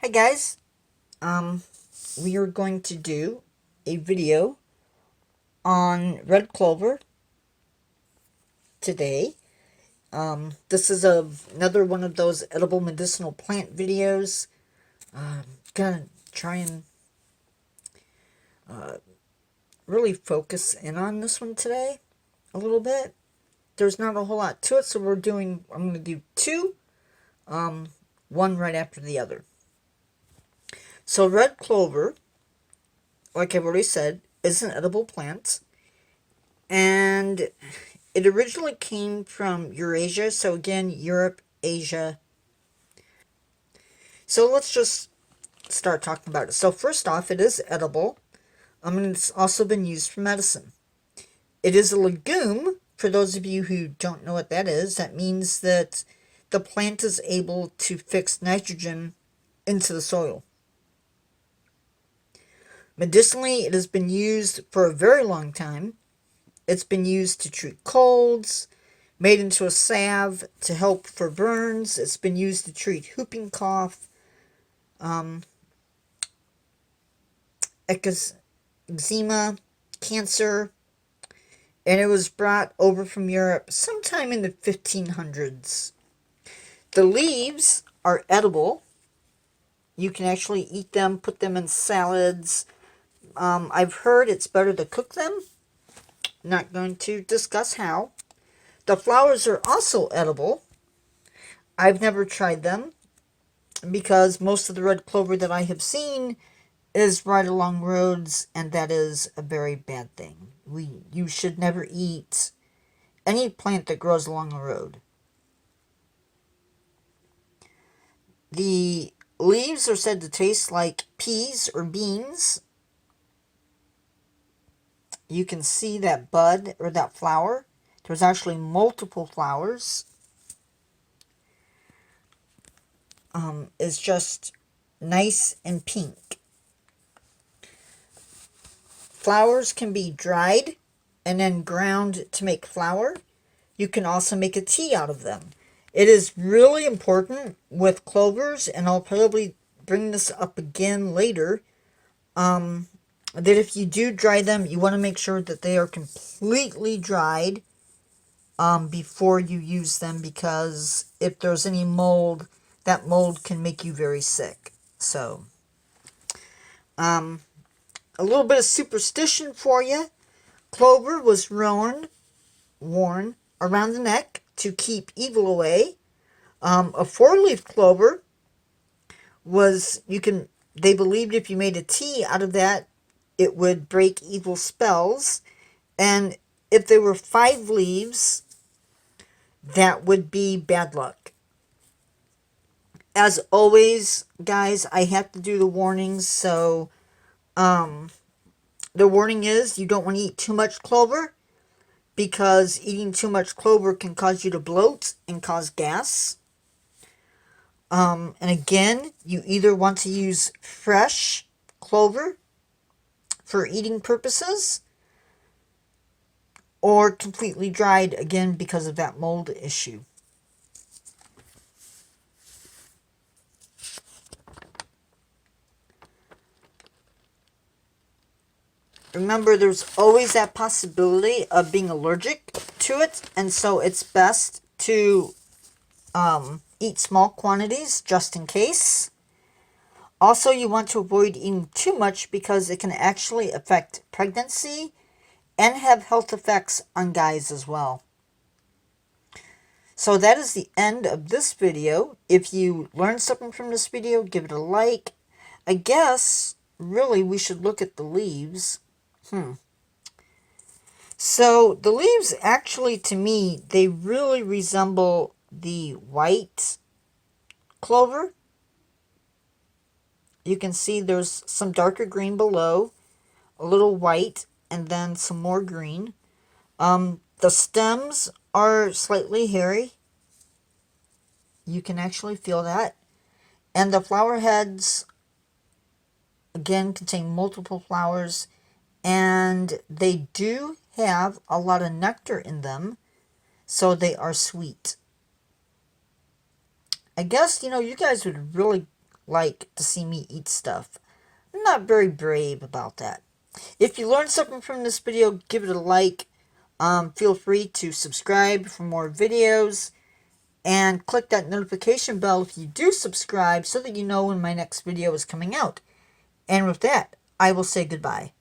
Hi guys, we are going to do a video on red clover today. This is another one of those edible medicinal plant videos. Gonna try and really focus in on this one today a little bit. There's not a whole lot to it, so I'm gonna do two, one right after the other. So red clover, like I've already said, is an edible plant. And it originally came from Eurasia, so again, Europe, Asia. So let's just start talking about it. So first off, it is edible. And it's also been used for medicine. It is a legume. For those of you who don't know what that is, that means that the plant is able to fix nitrogen into the soil. Medicinally, it has been used for a very long time. It's been used to treat colds, made into a salve to help for burns. It's been used to treat whooping cough, eczema, cancer, and it was brought over from Europe sometime in the 1500s. The leaves are edible. You can actually eat them, put them in salads. I've heard it's better to cook them. Not going to discuss how. The flowers are also edible. I've never tried them because most of the red clover that I have seen is right along roads, and that is a very bad thing. You should never eat any plant that grows along a road. The leaves are said to taste like peas or beans. You can see that bud or that flower. There's actually multiple flowers. It's just nice and pink. Flowers can be dried and then ground to make flour. You can also make a tea out of them. It is really important with clovers, and I'll probably bring this up again later, that if you do dry them, you want to make sure that they are completely dried before you use them, because if there's any mold, that mold can make you very sick. So, a little bit of superstition for you. Clover was worn around the neck to keep evil away. A four-leaf clover they believed if you made a tea out of that, it would break evil spells. And if there were 5 leaves, that would be bad luck. As always, guys, I have to do the warnings. So, the warning is you don't want to eat too much clover, because eating too much clover can cause you to bloat and cause gas. And again, you either want to use fresh clover for eating purposes, or completely dried, again, because of that mold issue. Remember, there's always that possibility of being allergic to it, and so it's best to eat small quantities just in case. Also, you want to avoid eating too much because it can actually affect pregnancy and have health effects on guys as well. So that is the end of this video. If you learned something from this video, give it a like. I guess, really, we should look at the leaves. So the leaves, actually, to me, they really resemble the white clover. You can see there's some darker green below, a little white, and then some more green. The stems are slightly hairy. You can actually feel that. And the flower heads, again, contain multiple flowers, and they do have a lot of nectar in them, so they are sweet. I guess, you guys would really like to see me eat stuff. I'm not very brave about that. If you learned something from this video, give it a like. Feel free to subscribe for more videos. And click that notification bell if you do subscribe so that you know when my next video is coming out. And with that, I will say goodbye.